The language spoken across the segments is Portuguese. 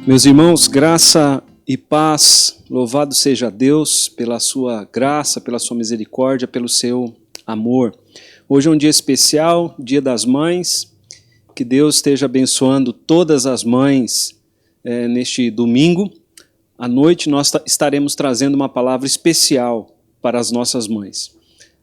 Meus irmãos, graça e paz, louvado seja Deus pela sua graça, pela sua misericórdia, pelo seu amor. Hoje é um dia especial, Dia das Mães, que Deus esteja abençoando todas as mães neste domingo. À noite nós estaremos trazendo uma palavra especial para as nossas mães.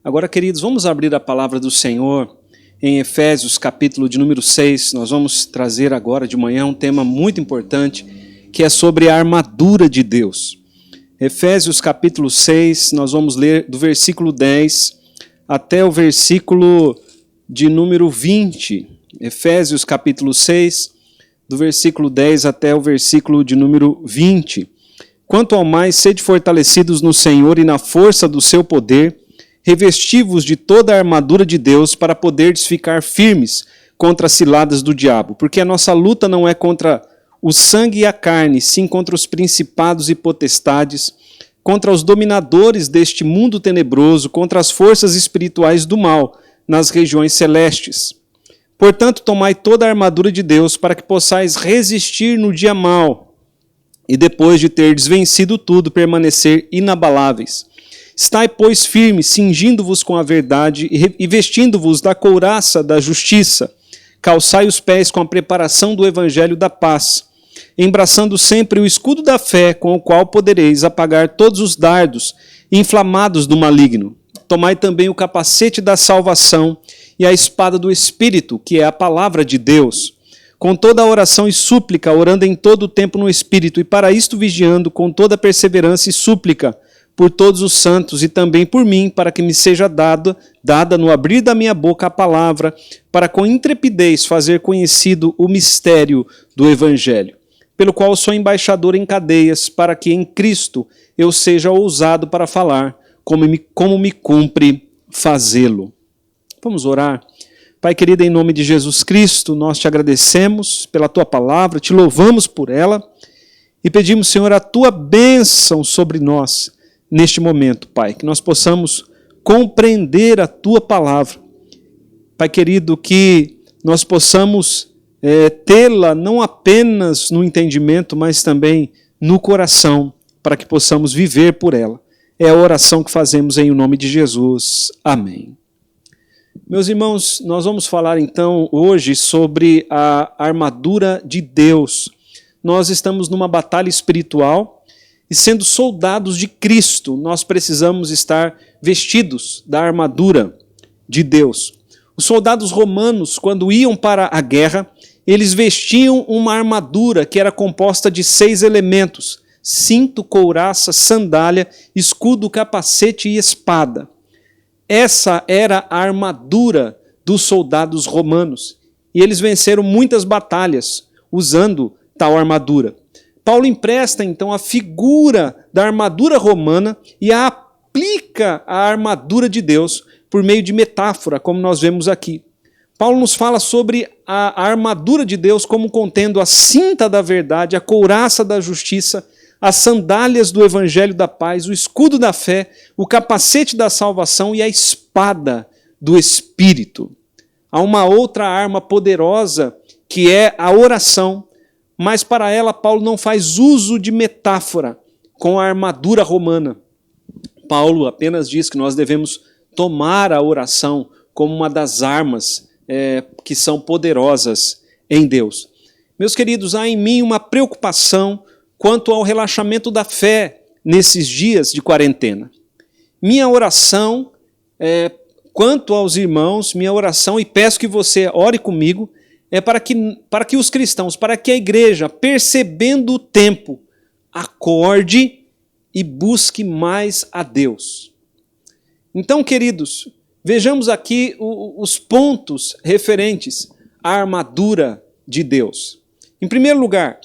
Agora, queridos, vamos abrir a palavra do Senhor em Efésios, capítulo de número 6, nós vamos trazer agora de manhã um tema muito importante, que é sobre a armadura de Deus. Efésios, capítulo 6, nós vamos ler do versículo 10 até o versículo de número 20. Efésios, capítulo 6, do versículo 10 até o versículo de número 20. Quanto ao mais, sede fortalecidos no Senhor e na força do seu poder, revesti-vos de toda a armadura de Deus para poderdes ficar firmes contra as ciladas do diabo, porque a nossa luta não é contra o sangue e a carne, sim contra os principados e potestades, contra os dominadores deste mundo tenebroso, contra as forças espirituais do mal nas regiões celestes. Portanto, tomai toda a armadura de Deus para que possais resistir no dia mau e depois de terdes vencido tudo, permanecer inabaláveis. Estai, pois, firmes, cingindo-vos com a verdade e vestindo-vos da couraça da justiça. Calçai os pés com a preparação do evangelho da paz, embraçando sempre o escudo da fé, com o qual podereis apagar todos os dardos inflamados do maligno. Tomai também o capacete da salvação e a espada do Espírito, que é a palavra de Deus, com toda a oração e súplica, orando em todo o tempo no Espírito, e para isto vigiando com toda perseverança e súplica, por todos os santos e também por mim, para que me seja dada no abrir da minha boca a palavra, para com intrepidez fazer conhecido o mistério do Evangelho, pelo qual sou embaixador em cadeias, para que em Cristo eu seja ousado para falar, como me cumpre fazê-lo. Vamos orar. Pai querido, em nome de Jesus Cristo, nós te agradecemos pela tua palavra, te louvamos por ela e pedimos, Senhor, a tua bênção sobre nós, neste momento, Pai, que nós possamos compreender a Tua palavra. Pai querido, que nós possamos tê-la não apenas no entendimento, mas também no coração, para que possamos viver por ela. É a oração que fazemos em nome de Jesus. Amém. Meus irmãos, nós vamos falar então hoje sobre a armadura de Deus. Nós estamos numa batalha espiritual, e sendo soldados de Cristo, nós precisamos estar vestidos da armadura de Deus. Os soldados romanos, quando iam para a guerra, eles vestiam uma armadura que era composta de 6 elementos: cinto, couraça, sandália, escudo, capacete e espada. Essa era a armadura dos soldados romanos. E eles venceram muitas batalhas usando tal armadura. Paulo empresta, então, a figura da armadura romana e a aplica à armadura de Deus por meio de metáfora, como nós vemos aqui. Paulo nos fala sobre a armadura de Deus como contendo a cinta da verdade, a couraça da justiça, as sandálias do evangelho da paz, o escudo da fé, o capacete da salvação e a espada do Espírito. Há uma outra arma poderosa que é a oração, mas para ela Paulo não faz uso de metáfora com a armadura romana. Paulo apenas diz que nós devemos tomar a oração como uma das armas que são poderosas em Deus. Meus queridos, há em mim uma preocupação quanto ao relaxamento da fé nesses dias de quarentena. Minha oração, quanto aos irmãos, minha oração, e peço que você ore comigo, é para que os cristãos, para que a igreja, percebendo o tempo, acorde e busque mais a Deus. Então, queridos, vejamos aqui os pontos referentes à armadura de Deus. Em primeiro lugar,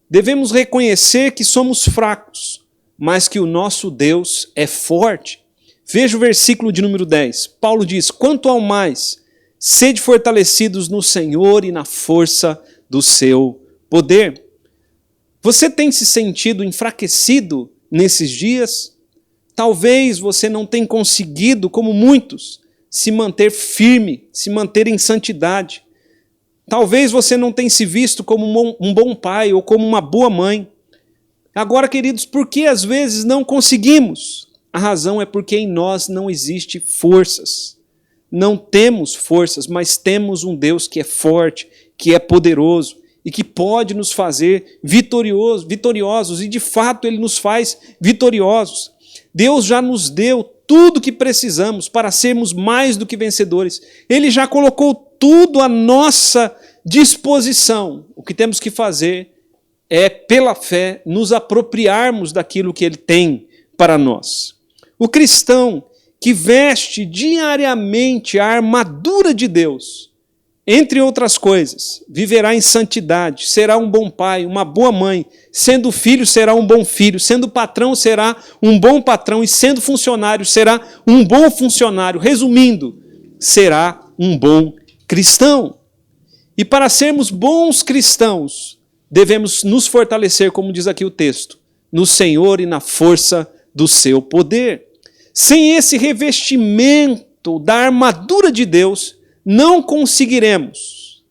devemos reconhecer que somos fracos, mas que o nosso Deus é forte. Veja o versículo de número 10. Paulo diz: quanto ao mais, sede fortalecidos no Senhor e na força do seu poder. Você tem se sentido enfraquecido nesses dias? Talvez você não tenha conseguido, como muitos, se manter firme, se manter em santidade. Talvez você não tenha se visto como um bom pai ou como uma boa mãe. Agora, queridos, por que às vezes não conseguimos? A razão é porque em nós não existe forças. Não temos forças, mas temos um Deus que é forte, que é poderoso e que pode nos fazer vitoriosos, e de fato Ele nos faz vitoriosos. Deus já nos deu tudo que precisamos para sermos mais do que vencedores. Ele já colocou tudo à nossa disposição. O que temos que fazer é, pela fé, nos apropriarmos daquilo que Ele tem para nós. O cristão que veste diariamente a armadura de Deus, entre outras coisas, viverá em santidade, será um bom pai, uma boa mãe, sendo filho, será um bom filho, sendo patrão, será um bom patrão, e sendo funcionário, será um bom funcionário. Resumindo, será um bom cristão. E para sermos bons cristãos, devemos nos fortalecer, como diz aqui o texto, no Senhor e na força do seu poder. Sem esse revestimento da armadura de Deus, não conseguiremos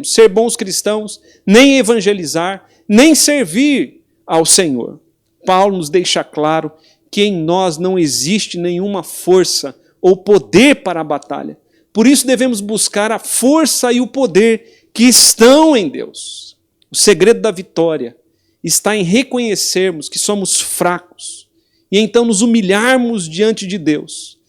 ser bons cristãos, nem evangelizar, nem servir ao Senhor. Paulo nos deixa claro que em nós não existe nenhuma força ou poder para a batalha. Por isso devemos buscar a força e o poder que estão em Deus. O segredo da vitória está em reconhecermos que somos fracos e então nos humilharmos diante de Deus.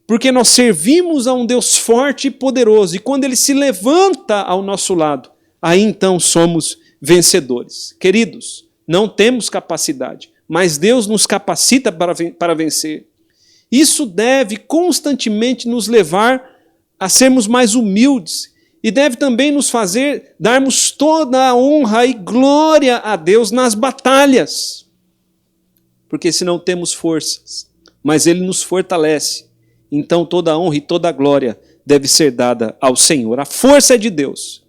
Porque nós servimos a um Deus forte e poderoso, e quando Ele se levanta ao nosso lado, aí então somos vencedores. Queridos, não temos capacidade, mas Deus nos capacita para vencer. Isso deve constantemente nos levar a sermos mais humildes, e deve também nos fazer darmos toda a honra e glória a Deus nas batalhas. Porque se não temos forças, mas Ele nos fortalece, então toda a honra e toda a glória deve ser dada ao Senhor. A força é de Deus,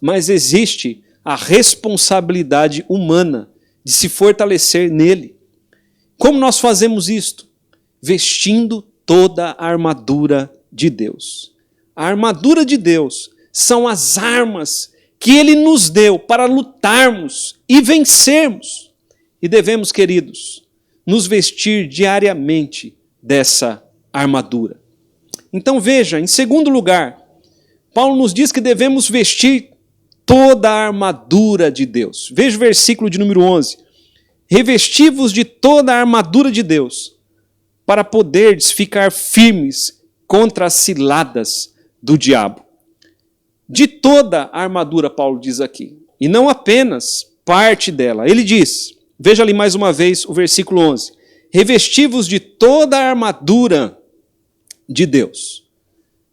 mas existe a responsabilidade humana de se fortalecer nele. Como nós fazemos isto? Vestindo toda a armadura de Deus. A armadura de Deus são as armas que Ele nos deu para lutarmos e vencermos. E devemos, queridos, nos vestir diariamente dessa armadura. Então veja, em segundo lugar, Paulo nos diz que devemos vestir toda a armadura de Deus. Veja o versículo de número 11. Revesti-vos de toda a armadura de Deus, para poderdes ficar firmes contra as ciladas do diabo. De toda a armadura, Paulo diz aqui, e não apenas parte dela. Ele diz, veja ali mais uma vez o versículo 11. Revesti-vos de toda a armadura de Deus.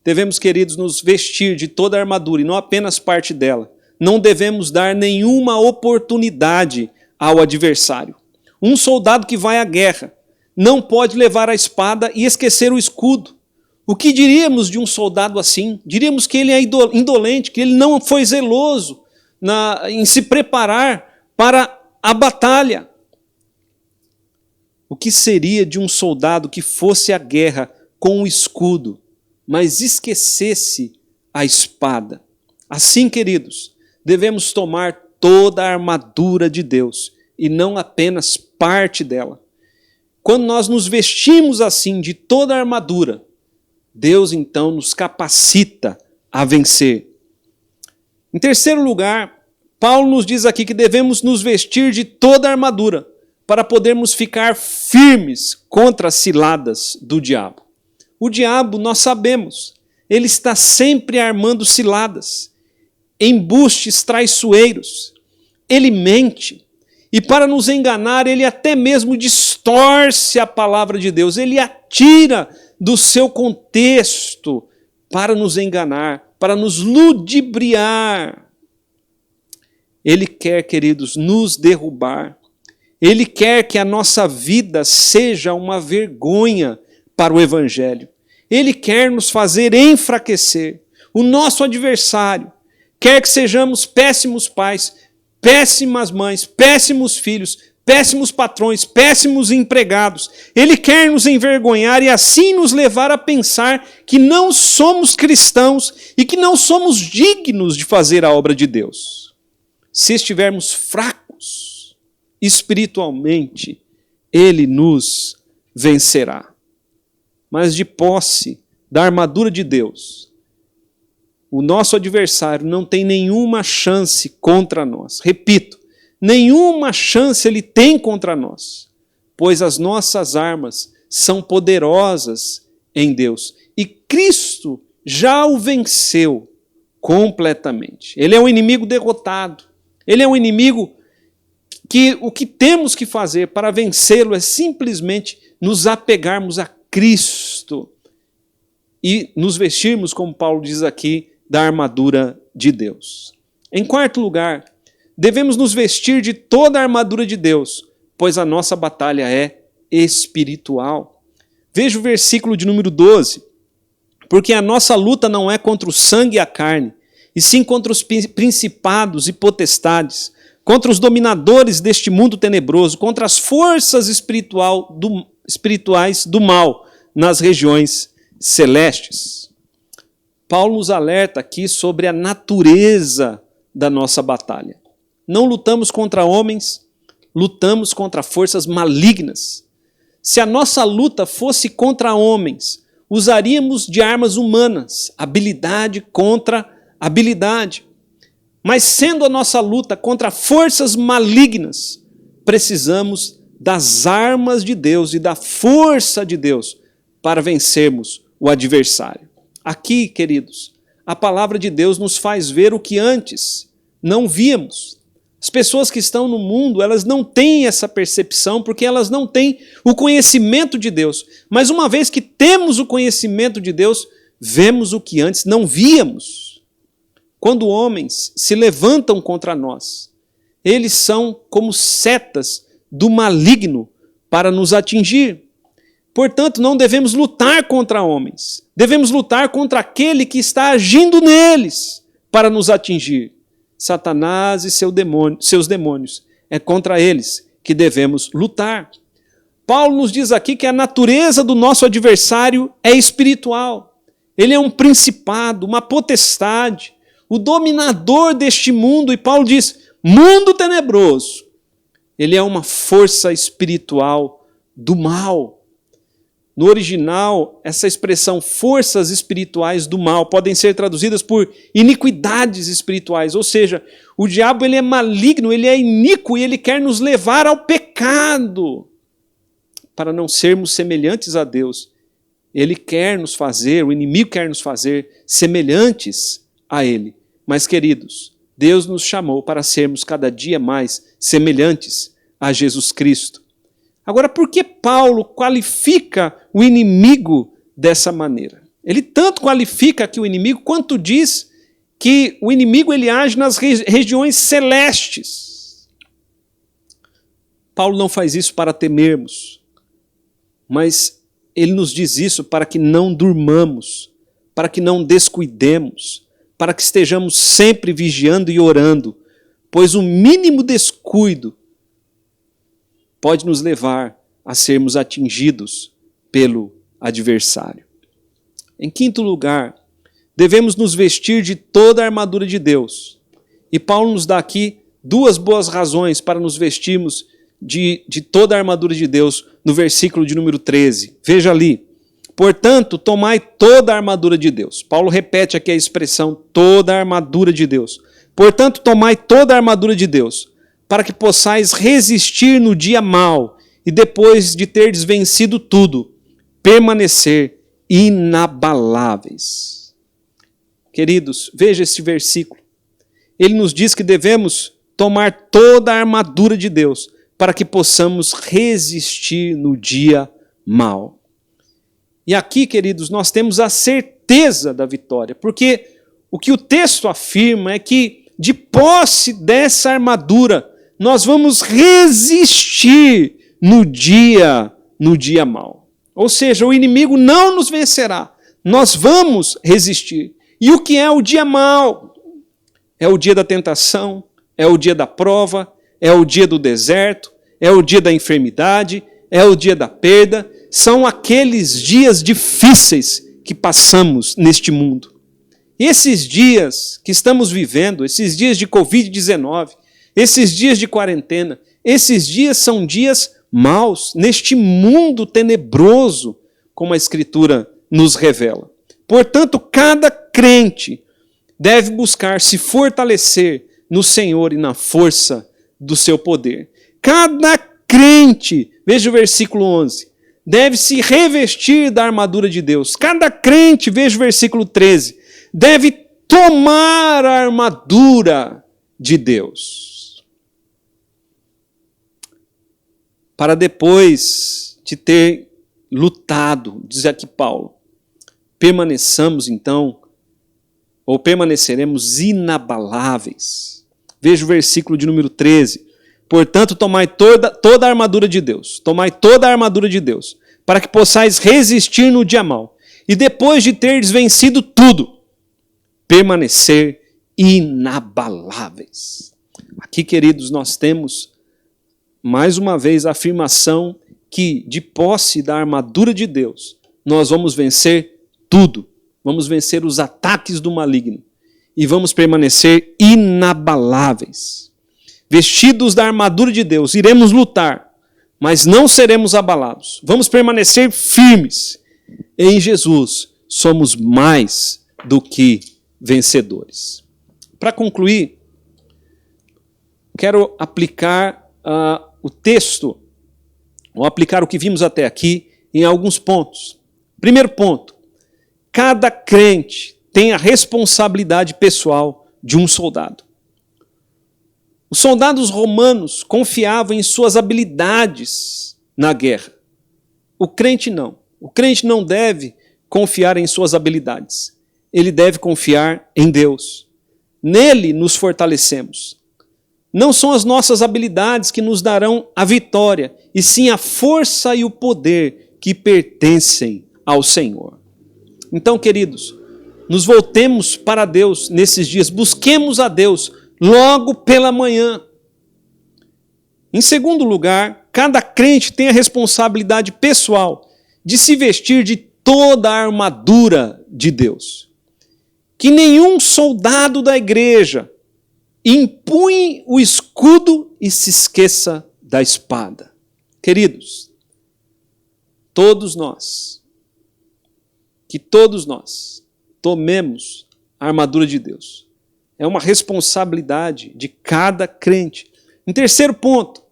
Devemos, queridos, nos vestir de toda a armadura e não apenas parte dela. Não devemos dar nenhuma oportunidade ao adversário. Um soldado que vai à guerra não pode levar a espada e esquecer o escudo. O que diríamos de um soldado assim? Diríamos que ele é indolente, que ele não foi zeloso em se preparar para a batalha. O que seria de um soldado que fosse à guerra com o escudo, mas esquecesse a espada? Assim, queridos, devemos tomar toda a armadura de Deus e não apenas parte dela. Quando nós nos vestimos assim de toda a armadura, Deus então nos capacita a vencer. Em terceiro lugar, Paulo nos diz aqui que devemos nos vestir de toda a armadura para podermos ficar firmes contra as ciladas do diabo. O diabo, nós sabemos, ele está sempre armando ciladas, embustes traiçoeiros. Ele mente. E para nos enganar, ele até mesmo distorce a palavra de Deus. Ele atira do seu contexto para nos enganar, para nos ludibriar. Ele quer, queridos, nos derrubar. Ele quer que a nossa vida seja uma vergonha para o Evangelho. Ele quer nos fazer enfraquecer. O nosso adversário quer que sejamos péssimos pais, péssimas mães, péssimos filhos, péssimos patrões, péssimos empregados. Ele quer nos envergonhar e assim nos levar a pensar que não somos cristãos e que não somos dignos de fazer a obra de Deus. Se estivermos fracos espiritualmente, Ele nos vencerá. Mas de posse da armadura de Deus, o nosso adversário não tem nenhuma chance contra nós. Repito, nenhuma chance ele tem contra nós, pois as nossas armas são poderosas em Deus. E Cristo já o venceu completamente. Ele é um inimigo derrotado. Ele é um inimigo que o que temos que fazer para vencê-lo é simplesmente nos apegarmos a Cristo e nos vestirmos, como Paulo diz aqui, da armadura de Deus. Em quarto lugar, devemos nos vestir de toda a armadura de Deus, pois a nossa batalha é espiritual. Veja o versículo de número 12. Porque a nossa luta não é contra o sangue e a carne, e sim contra os principados e potestades, contra os dominadores deste mundo tenebroso, contra as forças espirituais do mal nas regiões celestes. Paulo nos alerta aqui sobre a natureza da nossa batalha. Não lutamos contra homens, lutamos contra forças malignas. Se a nossa luta fosse contra homens, usaríamos de armas humanas, habilidade contra habilidade. Mas sendo a nossa luta contra forças malignas, precisamos das armas de Deus e da força de Deus para vencermos o adversário. Aqui, queridos, a palavra de Deus nos faz ver o que antes não víamos. As pessoas que estão no mundo, elas não têm essa percepção porque elas não têm o conhecimento de Deus. Mas uma vez que temos o conhecimento de Deus, vemos o que antes não víamos. Quando homens se levantam contra nós, eles são como setas do maligno para nos atingir. Portanto, não devemos lutar contra homens. Devemos lutar contra aquele que está agindo neles para nos atingir. Satanás e seus demônios. É contra eles que devemos lutar. Paulo nos diz aqui que a natureza do nosso adversário é espiritual. Ele é um principado, uma potestade, o dominador deste mundo. E Paulo diz, mundo tenebroso. Ele é uma força espiritual do mal. No original, essa expressão forças espirituais do mal podem ser traduzidas por iniquidades espirituais, ou seja, o diabo ele é maligno, ele é iníquo e ele quer nos levar ao pecado. Para não sermos semelhantes a Deus, ele quer nos fazer, o inimigo quer nos fazer semelhantes a ele. Mas, queridos, Deus nos chamou para sermos cada dia mais semelhantes a Jesus Cristo. Agora, por que Paulo qualifica o inimigo dessa maneira? Ele tanto qualifica aqui o inimigo, quanto diz que o inimigo ele age nas regiões celestes. Paulo não faz isso para temermos, mas ele nos diz isso para que não durmamos, para que não descuidemos, para que estejamos sempre vigiando e orando, pois o mínimo descuido pode nos levar a sermos atingidos pelo adversário. Em quinto lugar, devemos nos vestir de toda a armadura de Deus. E Paulo nos dá aqui duas boas razões para nos vestirmos de toda a armadura de Deus, no versículo de número 13. Veja ali. Portanto, tomai toda a armadura de Deus. Paulo repete aqui a expressão toda a armadura de Deus. Portanto, tomai toda a armadura de Deus, para que possais resistir no dia mau e depois de terdes vencido tudo, permanecer inabaláveis. Queridos, veja esse versículo. Ele nos diz que devemos tomar toda a armadura de Deus para que possamos resistir no dia mau. E aqui, queridos, nós temos a certeza da vitória, porque o que o texto afirma é que, de posse dessa armadura, nós vamos resistir no dia mau. Ou seja, o inimigo não nos vencerá. Nós vamos resistir. E o que é o dia mau? É o dia da tentação, é o dia da prova, é o dia do deserto, é o dia da enfermidade, é o dia da perda, são aqueles dias difíceis que passamos neste mundo. E esses dias que estamos vivendo, esses dias de Covid-19, esses dias de quarentena, esses dias são dias maus neste mundo tenebroso, como a Escritura nos revela. Portanto, cada crente deve buscar se fortalecer no Senhor e na força do seu poder. Cada crente, veja o versículo 11, deve se revestir da armadura de Deus. Cada crente, veja o versículo 13, deve tomar a armadura de Deus. Para depois de ter lutado, diz aqui Paulo, permaneçamos então, ou permaneceremos inabaláveis. Veja o versículo de número 13. Portanto, tomai toda a armadura de Deus, tomai toda a armadura de Deus, para que possais resistir no dia mau, e depois de teres vencido tudo, permanecer inabaláveis. Aqui, queridos, nós temos, mais uma vez, a afirmação que, de posse da armadura de Deus, nós vamos vencer tudo. Vamos vencer os ataques do maligno e vamos permanecer inabaláveis. Vestidos da armadura de Deus, iremos lutar, mas não seremos abalados. Vamos permanecer firmes. Em Jesus, somos mais do que vencedores. Para concluir, quero aplicar o texto, ou aplicar o que vimos até aqui, em alguns pontos. Primeiro ponto, cada crente tem a responsabilidade pessoal de um soldado. Os soldados romanos confiavam em suas habilidades na guerra. O crente não. O crente não deve confiar em suas habilidades. Ele deve confiar em Deus. Nele nos fortalecemos. Não são as nossas habilidades que nos darão a vitória, e sim a força e o poder que pertencem ao Senhor. Então, queridos, nos voltemos para Deus nesses dias, busquemos a Deus logo pela manhã. Em segundo lugar, cada crente tem a responsabilidade pessoal de se vestir de toda a armadura de Deus. Que nenhum soldado da igreja empunhe o escudo e se esqueça da espada. Queridos, todos nós tomemos a armadura de Deus. É uma responsabilidade de cada crente. Em terceiro ponto,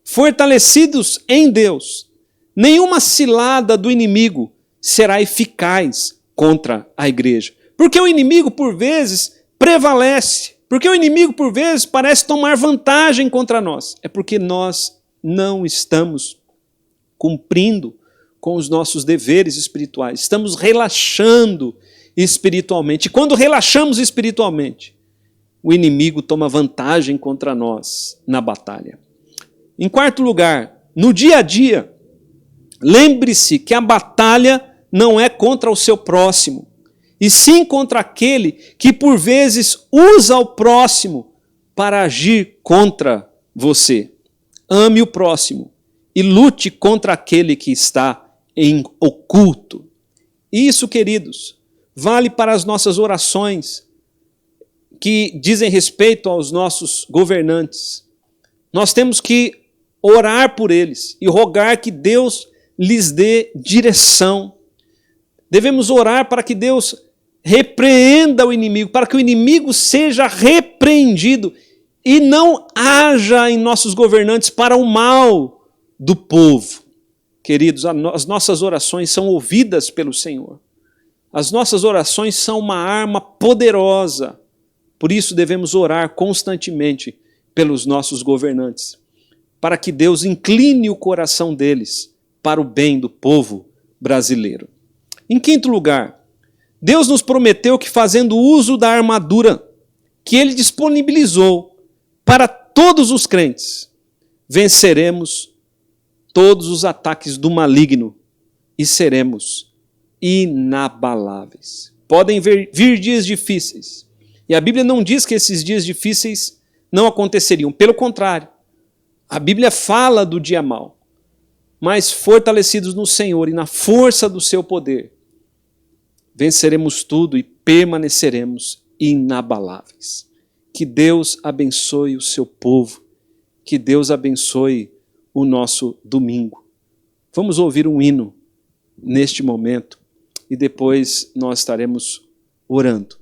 fortalecidos em Deus, nenhuma cilada do inimigo será eficaz contra a igreja. Porque o inimigo, por vezes, prevalece. Porque o inimigo, por vezes, parece tomar vantagem contra nós. É porque nós não estamos cumprindo com os nossos deveres espirituais. Estamos relaxando espiritualmente. E quando relaxamos espiritualmente, o inimigo toma vantagem contra nós na batalha. Em quarto lugar, no dia a dia, lembre-se que a batalha não é contra o seu próximo, e sim contra aquele que por vezes usa o próximo para agir contra você. Ame o próximo e lute contra aquele que está em oculto. Isso, queridos, vale para as nossas orações que dizem respeito aos nossos governantes. Nós temos que orar por eles e rogar que Deus lhes dê direção. Devemos orar para que Deus repreenda o inimigo, para que o inimigo seja repreendido e não haja em nossos governantes para o mal do povo. Queridos, as nossas orações são ouvidas pelo Senhor. As nossas orações são uma arma poderosa. Por isso devemos orar constantemente pelos nossos governantes, para que Deus incline o coração deles para o bem do povo brasileiro. Em quinto lugar, Deus nos prometeu que, fazendo uso da armadura que Ele disponibilizou para todos os crentes, venceremos todos os ataques do maligno e seremos inabaláveis. Podem vir dias difíceis, e a Bíblia não diz que esses dias difíceis não aconteceriam. Pelo contrário, A Bíblia fala do dia mau, mas fortalecidos no Senhor e na força do seu poder, venceremos tudo e permaneceremos inabaláveis. Que Deus abençoe o seu povo, que Deus abençoe o nosso domingo. Vamos ouvir um hino neste momento e depois nós estaremos orando.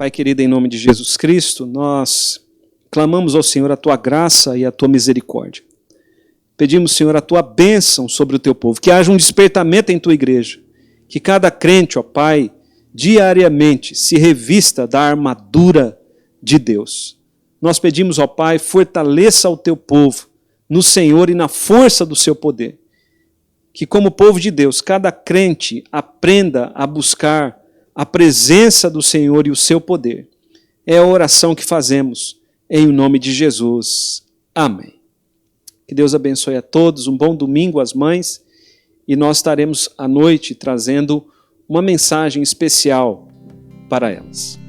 Pai querido, em nome de Jesus Cristo, nós clamamos ao Senhor a tua graça e a tua misericórdia. Pedimos, Senhor, a tua bênção sobre o teu povo, que haja um despertamento em tua igreja, que cada crente, ó Pai, diariamente se revista da armadura de Deus. Nós pedimos, ó Pai, fortaleça o teu povo no Senhor e na força do seu poder. Que como povo de Deus, cada crente aprenda a buscar a presença do Senhor e o seu poder. É a oração que fazemos em nome de Jesus. Amém. Que Deus abençoe a todos, um bom domingo às mães, e nós estaremos à noite trazendo uma mensagem especial para elas.